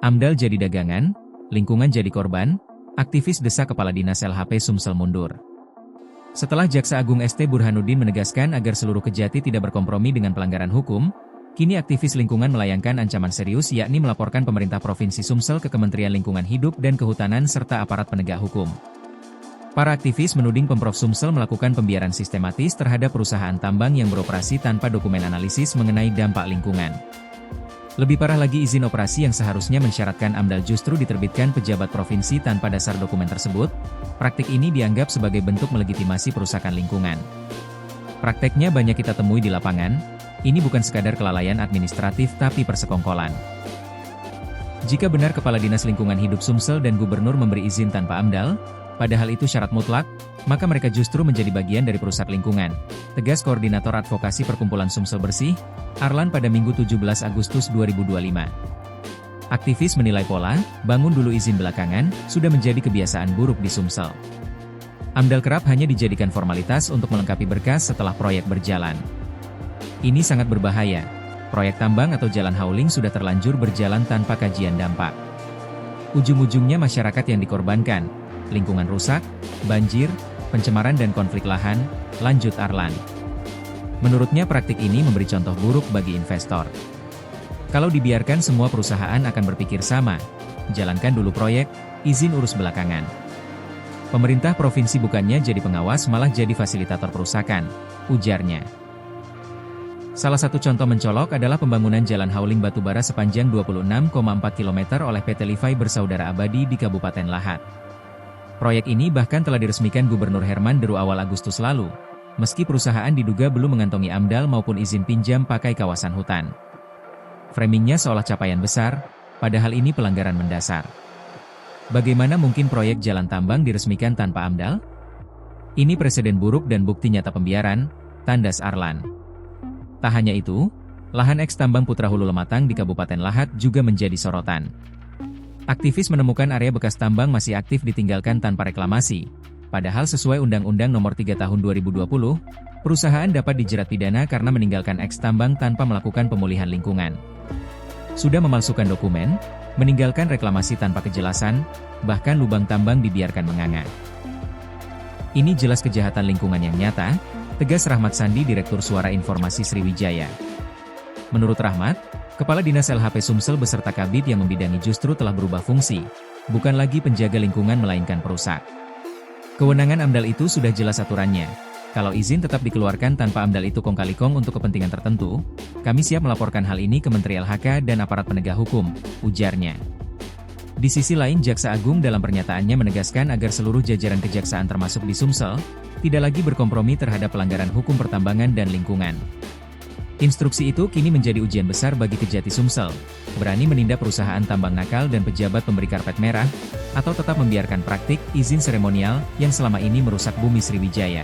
AMDAL jadi dagangan, lingkungan jadi korban, aktivis desak Kepala Dinas LHP Sumsel mundur. Setelah Jaksa Agung ST Burhanuddin menegaskan agar seluruh kejati tidak berkompromi dengan pelanggaran hukum, kini aktivis lingkungan melayangkan ancaman serius yakni melaporkan pemerintah Provinsi Sumsel ke Kementerian Lingkungan Hidup dan Kehutanan serta aparat penegak hukum. Para aktivis menuding Pemprov Sumsel melakukan pembiaran sistematis terhadap perusahaan tambang yang beroperasi tanpa dokumen analisis mengenai dampak lingkungan. Lebih parah lagi, izin operasi yang seharusnya mensyaratkan AMDAL justru diterbitkan pejabat provinsi tanpa dasar dokumen tersebut. Praktik ini dianggap sebagai bentuk melegitimasi perusakan lingkungan. Prakteknya banyak kita temui di lapangan, ini bukan sekadar kelalaian administratif tapi persekongkolan. Jika benar Kepala Dinas Lingkungan Hidup Sumsel dan Gubernur memberi izin tanpa AMDAL, padahal itu syarat mutlak, maka mereka justru menjadi bagian dari perusak lingkungan, tegas Koordinator Advokasi Perkumpulan Sumsel Bersih, Arlan pada Minggu 17 Agustus 2025. Aktivis menilai pola, bangun dulu izin belakangan, sudah menjadi kebiasaan buruk di Sumsel. AMDAL kerap hanya dijadikan formalitas untuk melengkapi berkas setelah proyek berjalan. Ini sangat berbahaya. Proyek tambang atau jalan hauling sudah terlanjur berjalan tanpa kajian dampak. Ujung-ujungnya masyarakat yang dikorbankan, lingkungan rusak, banjir, pencemaran dan konflik lahan, lanjut Arlan. Menurutnya praktik ini memberi contoh buruk bagi investor. Kalau dibiarkan semua perusahaan akan berpikir sama, jalankan dulu proyek, izin urus belakangan. Pemerintah provinsi bukannya jadi pengawas malah jadi fasilitator perusakan, ujarnya. Salah satu contoh mencolok adalah pembangunan jalan hauling batubara sepanjang 26,4 km oleh PT Livai Bersaudara Abadi di Kabupaten Lahat. Proyek ini bahkan telah diresmikan Gubernur Herman Deru awal Agustus lalu, meski perusahaan diduga belum mengantongi AMDAL maupun izin pinjam pakai kawasan hutan. Framingnya seolah capaian besar, padahal ini pelanggaran mendasar. Bagaimana mungkin proyek jalan tambang diresmikan tanpa AMDAL? Ini presiden buruk dan bukti nyata pembiaran, tandas Arlan. Tak hanya itu, lahan eks tambang Putra Hulu Lematang di Kabupaten Lahat juga menjadi sorotan. Aktivis menemukan area bekas tambang masih aktif ditinggalkan tanpa reklamasi. Padahal sesuai Undang-Undang Nomor 3 Tahun 2020, perusahaan dapat dijerat pidana karena meninggalkan eks tambang tanpa melakukan pemulihan lingkungan. Sudah memalsukan dokumen, meninggalkan reklamasi tanpa kejelasan, bahkan lubang tambang dibiarkan menganga. Ini jelas kejahatan lingkungan yang nyata, tegas Rahmat Sandi, Direktur Suara Informasi Sriwijaya. Menurut Rahmat, Kepala Dinas LHP Sumsel beserta Kabid yang membidangi justru telah berubah fungsi, bukan lagi penjaga lingkungan melainkan perusak. Kewenangan AMDAL itu sudah jelas aturannya. Kalau izin tetap dikeluarkan tanpa AMDAL itu kong kali kong untuk kepentingan tertentu, kami siap melaporkan hal ini ke Menteri LHK dan aparat penegak hukum, ujarnya. Di sisi lain, Jaksa Agung dalam pernyataannya menegaskan agar seluruh jajaran kejaksaan termasuk di Sumsel, tidak lagi berkompromi terhadap pelanggaran hukum pertambangan dan lingkungan. Instruksi itu kini menjadi ujian besar bagi kejati Sumsel, berani menindak perusahaan tambang nakal dan pejabat pemberi karpet merah, atau tetap membiarkan praktik izin seremonial yang selama ini merusak bumi Sriwijaya.